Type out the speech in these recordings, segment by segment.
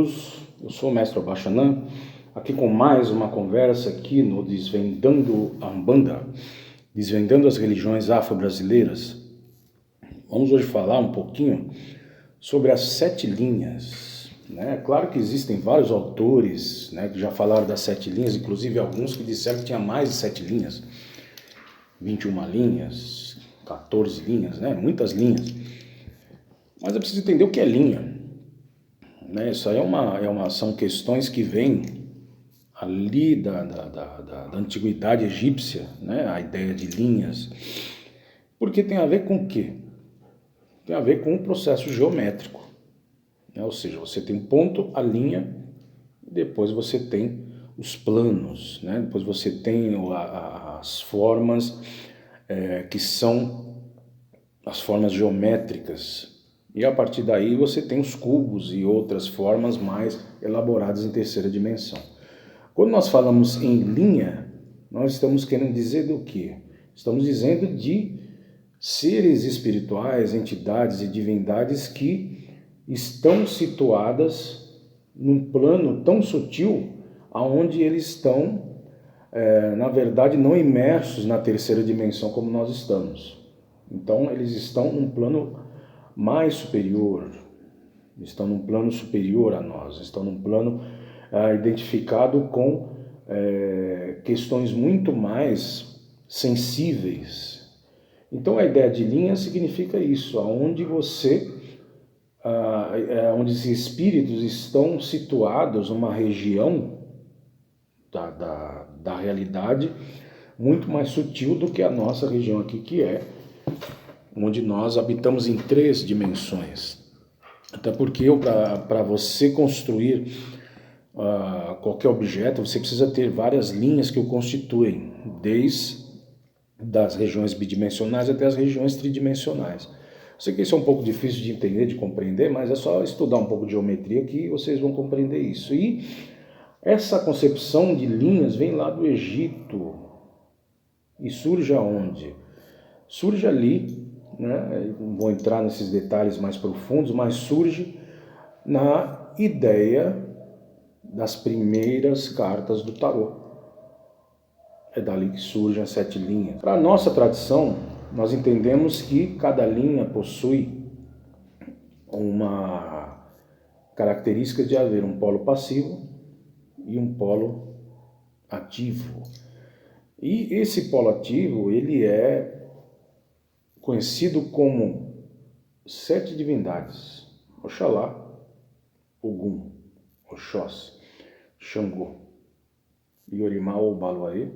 todos, eu sou o Mestre Obaxanã, aqui com mais uma conversa aqui no Desvendando a Umbanda, desvendando as religiões afro-brasileiras. Vamos hoje falar um pouquinho sobre as 7 linhas. Claro que existem vários autores que já falaram das 7 linhas, inclusive alguns que disseram que tinha mais de 7 linhas, 21 linhas, 14 linhas, muitas linhas. Mas é preciso entender o que é linha. Isso aí são questões que vêm ali da antiguidade egípcia, a ideia de linhas, porque tem a ver com o quê? Tem a ver com o processo geométrico, ou seja, você tem um ponto, a linha, e depois você tem os planos, depois você tem as formas que são as formas geométricas. E a partir daí você tem os cubos e outras formas mais elaboradas em terceira dimensão. Quando nós falamos em linha, nós estamos querendo dizer do quê? Estamos dizendo de seres espirituais, entidades e divindades que estão situadas num plano tão sutil, aonde eles estão, na verdade, não imersos na terceira dimensão como nós estamos. Então, eles estão num plano mais superior, estão num plano superior a nós, estão num plano identificado com questões muito mais sensíveis. Então a ideia de linha significa isso, onde onde esses espíritos estão situados numa região da realidade muito mais sutil do que a nossa região aqui, que é onde nós habitamos em 3 dimensões. Até porque para você construir qualquer objeto, você precisa ter várias linhas que o constituem, desde das regiões bidimensionais até as regiões tridimensionais. Eu sei que isso é um pouco difícil de entender, de compreender, mas é só estudar um pouco de geometria que vocês vão compreender isso. E essa concepção de linhas vem lá do Egito e surge aonde? Surge ali, não vou entrar nesses detalhes mais profundos, mas surge na ideia das primeiras cartas do tarô. É dali que surgem as 7 linhas. Para a nossa tradição, nós entendemos que cada linha possui uma característica de haver um polo passivo e um polo ativo. E esse polo ativo, ele é conhecido como 7 divindades: Oxalá, Ogum, Oxóssi, Xangô, Iorimá ou Baluaê,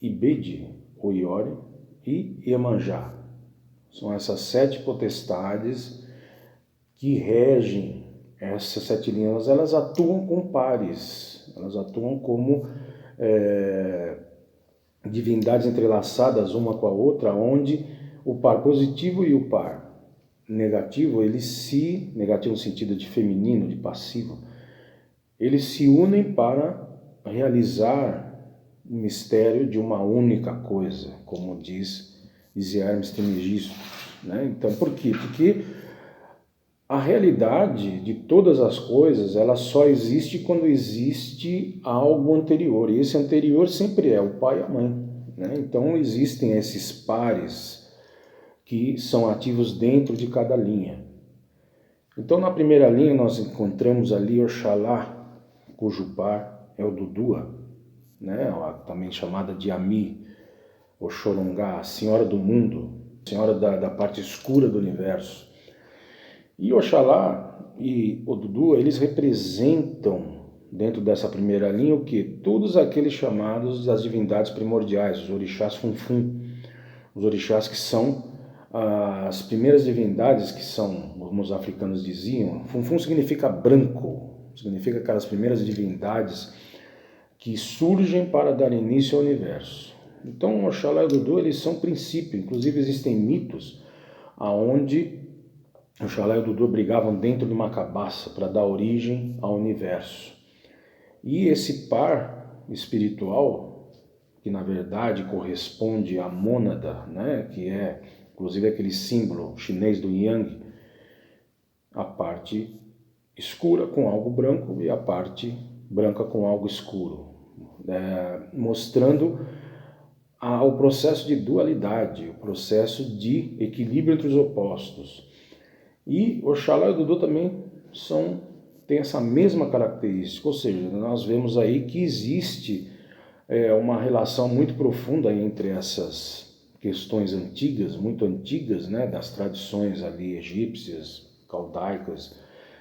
Ibede, ou Iori, e Iemanjá. São essas 7 potestades que regem essas 7 linhas. Elas atuam com pares, elas atuam como divindades entrelaçadas uma com a outra, onde o par positivo e o par negativo, negativo no sentido de feminino, de passivo, eles se unem para realizar o mistério de uma única coisa, como dizia Hermes Trismegisto. Então, por quê? Porque a realidade de todas as coisas, ela só existe quando existe algo anterior, e esse anterior sempre é o pai e a mãe. Então, existem esses pares que são ativos dentro de cada linha. Então, na primeira linha, nós encontramos ali Oxalá, cujo par é o Dudua, também chamada de Ami, Oxorongá, a Senhora do Mundo, Senhora da parte escura do universo. E Oxalá e Odudu, eles representam, dentro dessa primeira linha, o que? Todos aqueles chamados das divindades primordiais, os orixás Funfun, os orixás que são as primeiras divindades que são, como os africanos diziam, Funfun significa branco, significa aquelas primeiras divindades que surgem para dar início ao universo. Então, Oxalá e Odudu, eles são princípio, inclusive existem mitos onde Oxalá e Odudu brigavam dentro de uma cabaça para dar origem ao universo. E esse par espiritual, que na verdade corresponde à mônada, que é inclusive aquele símbolo chinês do Yang, a parte escura com algo branco e a parte branca com algo escuro, mostrando o processo de dualidade, o processo de equilíbrio entre os opostos. E Oxalá e Dudu também têm essa mesma característica, ou seja, nós vemos aí que existe uma relação muito profunda entre essas questões antigas, muito antigas, né, das tradições ali egípcias, caldaicas,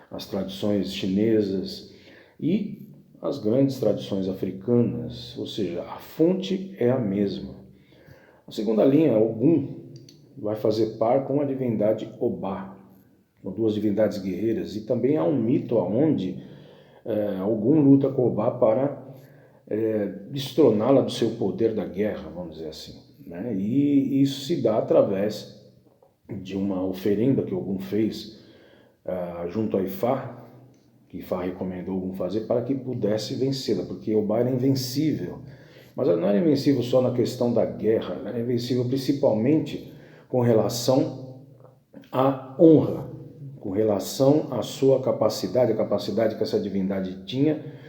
as tradições chinesas e as grandes tradições africanas, ou seja, a fonte é a mesma. A segunda linha, Ogum, vai fazer par com a divindade Obá, com duas divindades guerreiras, e também há um mito onde Ogum luta com Obá para destroná-la do seu poder da guerra, vamos dizer assim, né? E isso se dá através de uma oferenda que Ogum fez junto a Ifá, que Ifá recomendou Ogum fazer para que pudesse vencê-la, porque Obá era invencível. Mas ela não era invencível só na questão da guerra, ela era invencível principalmente com relação à honra, com relação à sua capacidade, a capacidade que essa divindade tinha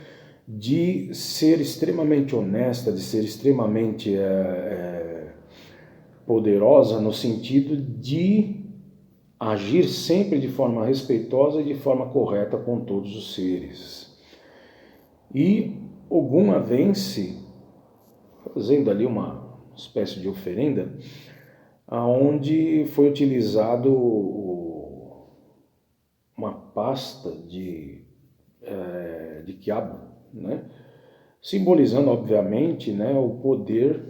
de ser extremamente honesta, de ser extremamente poderosa no sentido de agir sempre de forma respeitosa e de forma correta com todos os seres. E Ogum a vence fazendo ali uma espécie de oferenda, onde foi utilizado uma pasta de quiabo, né? Simbolizando, obviamente, né, o poder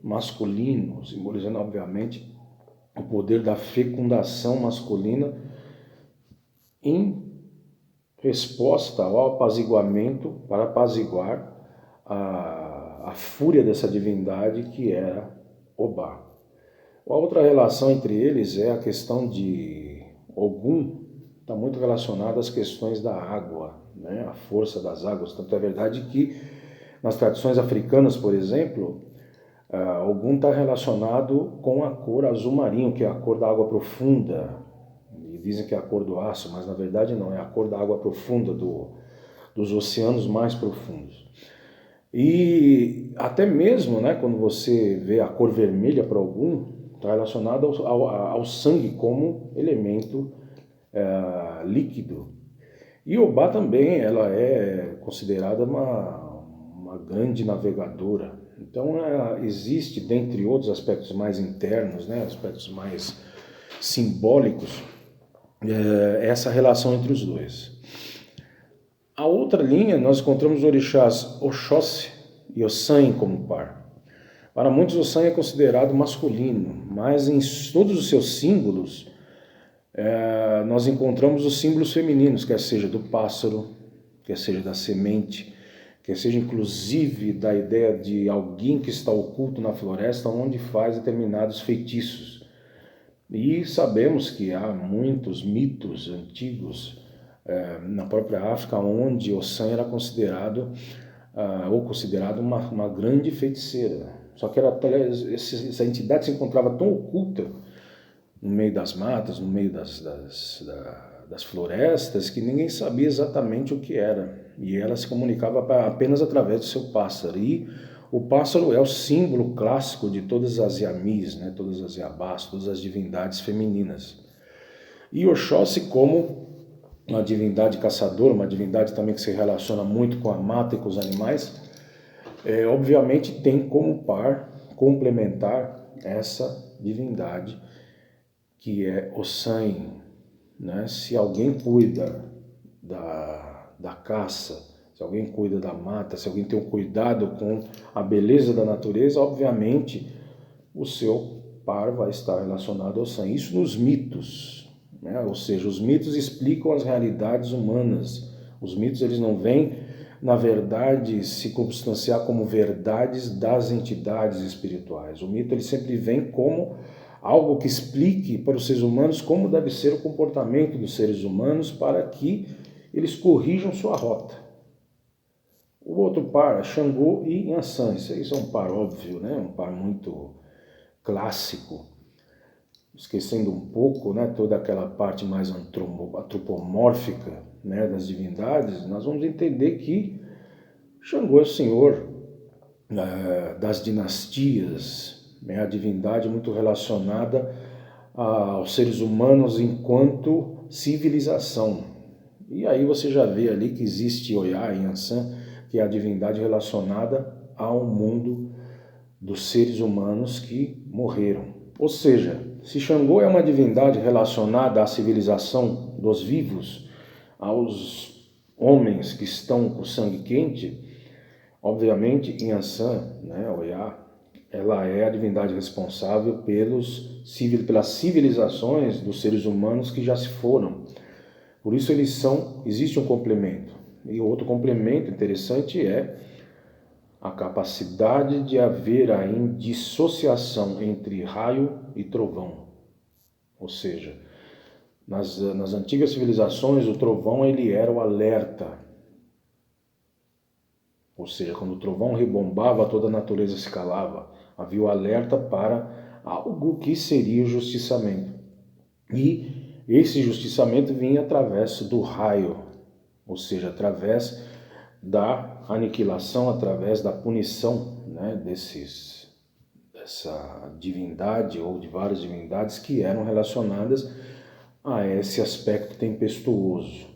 masculino, simbolizando, obviamente, o poder da fecundação masculina em resposta ao apaziguamento, para apaziguar a fúria dessa divindade que era Obá. A outra relação entre eles é a questão de Ogum, está muito relacionada às questões da água, né? A força das águas. Tanto é verdade que nas tradições africanas, por exemplo, Ogum está relacionado com a cor azul marinho, que é a cor da água profunda. E dizem que é a cor do aço, mas na verdade não, é a cor da água profunda, dos oceanos mais profundos. E até mesmo, né, quando você vê a cor vermelha para Ogum, está relacionado ao sangue como elemento líquido. E Obá também, ela é considerada uma grande navegadora. Então existe, dentre outros aspectos mais internos, né, aspectos mais simbólicos, essa relação entre os dois. A outra linha, nós encontramos os orixás Oxóssi e Ossan como par. Para muitos, Ossan é considerado masculino, mas em todos os seus símbolos, nós encontramos os símbolos femininos, quer seja do pássaro, quer seja da semente, quer seja inclusive da ideia de alguém que está oculto na floresta, onde faz determinados feitiços. E sabemos que há muitos mitos antigos na própria África, onde Ossan era considerado uma grande feiticeira. Só que essa entidade se encontrava tão oculta no meio das matas, no meio das florestas, que ninguém sabia exatamente o que era. E ela se comunicava apenas através do seu pássaro. E o pássaro é o símbolo clássico de todas as Yamis, né? Todas as Yabás, todas as divindades femininas. E Oxóssi como uma divindade caçadora, uma divindade também que se relaciona muito com a mata e com os animais, obviamente tem como par complementar essa divindade que é Ossan, né? Se alguém cuida da caça, se alguém cuida da mata, se alguém tem um cuidado com a beleza da natureza, obviamente o seu par vai estar relacionado ao Ossan. Isso nos mitos, né? Ou seja, os mitos explicam as realidades humanas. Os mitos, eles não vêm, na verdade, se consubstanciar como verdades das entidades espirituais. O mito, ele sempre vem como algo que explique para os seres humanos como deve ser o comportamento dos seres humanos para que eles corrijam sua rota. O outro par é Xangô e Yansan. Isso é um par óbvio, né? Um par muito clássico. esquecendo um pouco, né, toda aquela parte mais antropomórfica, né, das divindades, nós vamos entender que Xangô é o senhor das dinastias, né, a divindade muito relacionada aos seres humanos enquanto civilização. E aí você já vê ali que existe Oiá e Yansan, que é a divindade relacionada ao mundo dos seres humanos que morreram. Ou seja, se Xangô é uma divindade relacionada à civilização dos vivos, aos homens que estão com sangue quente, obviamente Yansan, né, Oiá, ela é a divindade responsável pelas civilizações dos seres humanos que já se foram. Por isso existe um complemento. E outro complemento interessante é a capacidade de haver a indissociação entre raio e trovão. Ou seja, nas antigas civilizações, o trovão ele era o alerta. Ou seja, quando o trovão rebombava, toda a natureza se calava. Havia o alerta para algo que seria o justiçamento. E esse justiçamento vinha através do raio, ou seja, através da aniquilação, através da punição, né, dessa divindade ou de várias divindades que eram relacionadas a esse aspecto tempestuoso.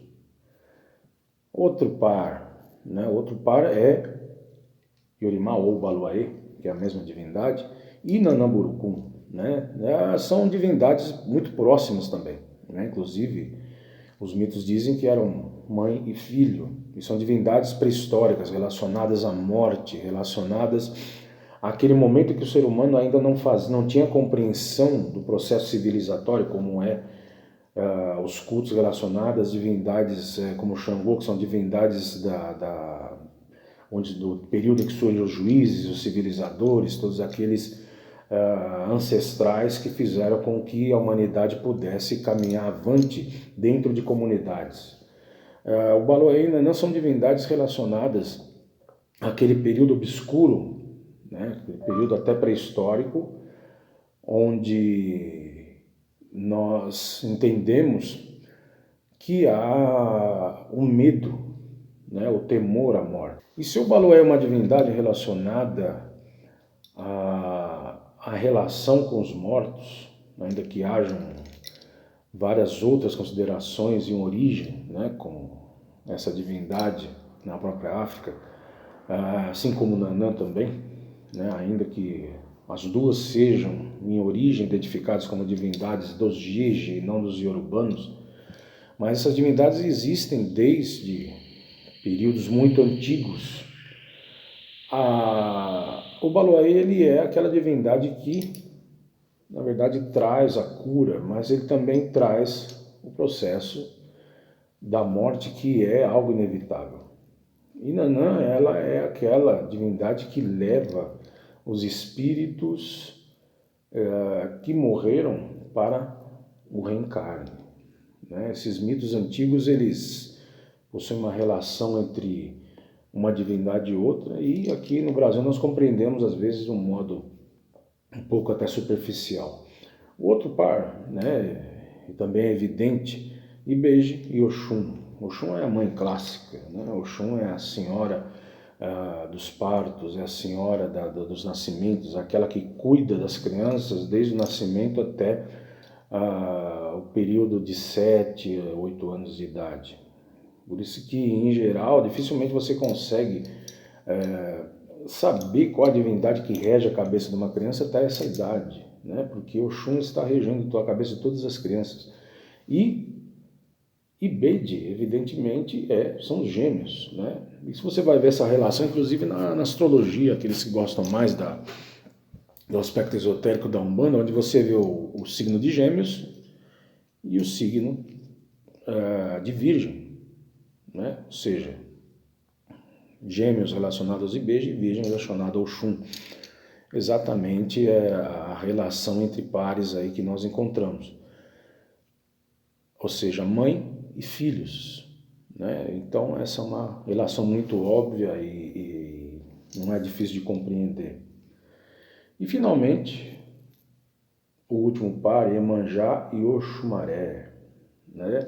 Outro par é Yorimá ou Baluaê, que é a mesma divindade, e Nanamburucum, né? São divindades muito próximas também, né? Inclusive, os mitos dizem que eram mãe e filho, e são divindades pré-históricas relacionadas à morte, relacionadas àquele momento que o ser humano ainda não tinha compreensão do processo civilizatório, como os cultos relacionados às divindades como Xangô, que são divindades do período em que surgem os juízes, os civilizadores, todos aqueles ancestrais que fizeram com que a humanidade pudesse caminhar avante dentro de comunidades. O Baluaê e Nanã são divindades relacionadas àquele período obscuro, né, aquele período até pré-histórico, onde nós entendemos que há um medo, né, o temor à morte. E se o Balué é uma divindade relacionada à relação com os mortos, ainda que hajam várias outras considerações em origem, né, com essa divindade na própria África, assim como Nanã também, né, ainda que as duas sejam em origem identificadas como divindades dos Jeje e não dos Yorubanos, mas essas divindades existem desde períodos muito antigos. O Baluaê, ele é aquela divindade que, na verdade, traz a cura, mas ele também traz o processo da morte, que é algo inevitável. E Nanã, ela é aquela divindade que leva os espíritos que morreram para o reencarne. Né? Esses mitos antigos, eles possuem uma relação entre uma divindade e outra, e aqui no Brasil nós compreendemos às vezes de um modo um pouco até superficial. O outro par, né, também é evidente, Ibeje e Oxum. Oxum é a mãe clássica, né? Oxum é a senhora dos partos, é a senhora dos nascimentos, aquela que cuida das crianças desde o nascimento até o período de 7 a 8 anos de idade. Por isso que, em geral, dificilmente você consegue saber qual a divindade que rege a cabeça de uma criança até essa idade, né? Porque Oxum está regendo a cabeça de todas as crianças. E Ibeje, evidentemente, são os gêmeos, né? E se você vai ver essa relação, inclusive na astrologia, aqueles que gostam mais do aspecto esotérico da Umbanda, onde você vê o signo de Gêmeos e o signo de Virgem, né? Ou seja, Gêmeos relacionados a Ibeje e Virgem relacionado ao Oxum. Exatamente a relação entre pares aí que nós encontramos. Ou seja, mãe e filhos, né? Então essa é uma relação muito óbvia e não é difícil de compreender. E finalmente, o último par, Iemanjá e Oxumaré, né?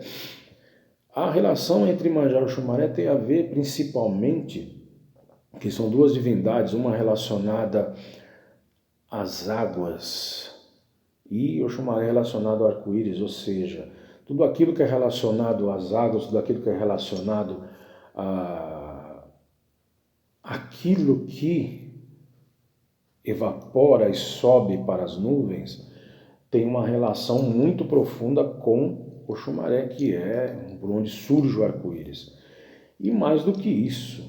A relação entre Iemanjá e Oxumaré tem a ver principalmente, que são duas divindades, uma relacionada às águas e Oxumaré relacionado ao arco-íris, ou seja, tudo aquilo que é relacionado às águas, tudo aquilo que é relacionado a aquilo que evapora e sobe para as nuvens, tem uma relação muito profunda com Oxumaré, que é por onde surge o arco-íris. E mais do que isso,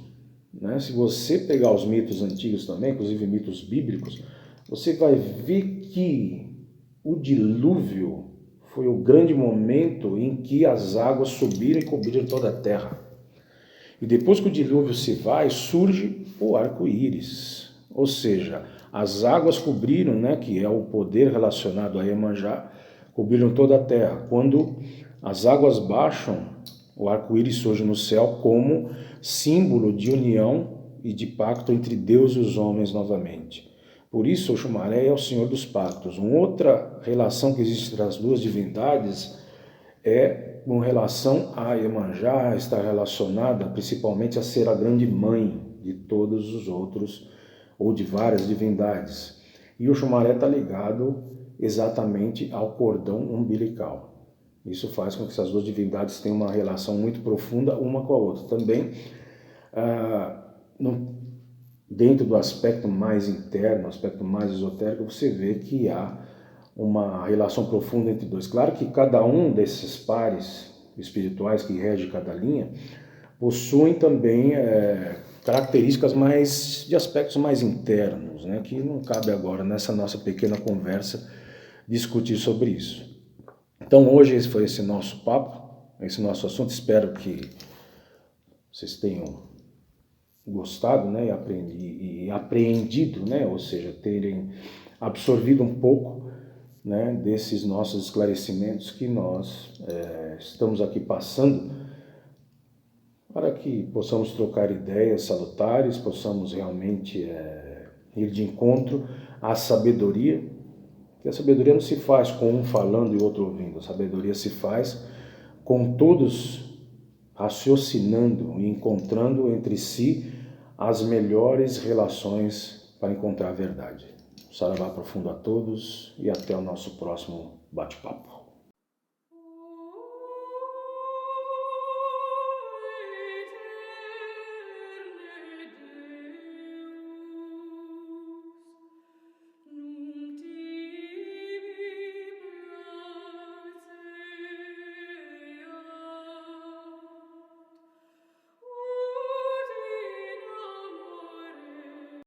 né? Se você pegar os mitos antigos também, inclusive mitos bíblicos, você vai ver que o dilúvio foi o grande momento em que as águas subiram e cobriram toda a terra. E depois que o dilúvio se vai, surge o arco-íris. Ou seja, as águas cobriram, né, que é o poder relacionado a Iemanjá, cobriram toda a terra. Quando as águas baixam, o arco-íris surge no céu como símbolo de união e de pacto entre Deus e os homens novamente. Por isso, Oxumaré é o Senhor dos Pactos. Uma outra relação que existe entre as duas divindades é com relação a Iemanjá, está relacionada principalmente a ser a grande mãe de todos os outros, ou de várias divindades. E o Oxumaré está ligado exatamente ao cordão umbilical. Isso faz com que essas duas divindades tenham uma relação muito profunda uma com a outra. Também, dentro do aspecto mais interno, aspecto mais esotérico, você vê que há uma relação profunda entre dois. Claro que cada um desses pares espirituais que rege cada linha possuem também características mais de aspectos mais internos, né, que não cabe agora nessa nossa pequena conversa discutir sobre isso. Então hoje esse foi esse nosso papo, esse nosso assunto. Espero que vocês tenham gostado, né, e apreendido, né, ou seja, terem absorvido um pouco, né, desses nossos esclarecimentos que nós estamos aqui passando, para que possamos trocar ideias salutares, possamos realmente ir de encontro à sabedoria, que a sabedoria não se faz com um falando e outro ouvindo, a sabedoria se faz com todos raciocinando e encontrando entre si as melhores relações para encontrar a verdade. Saravá profundo a todos e até o nosso próximo bate-papo.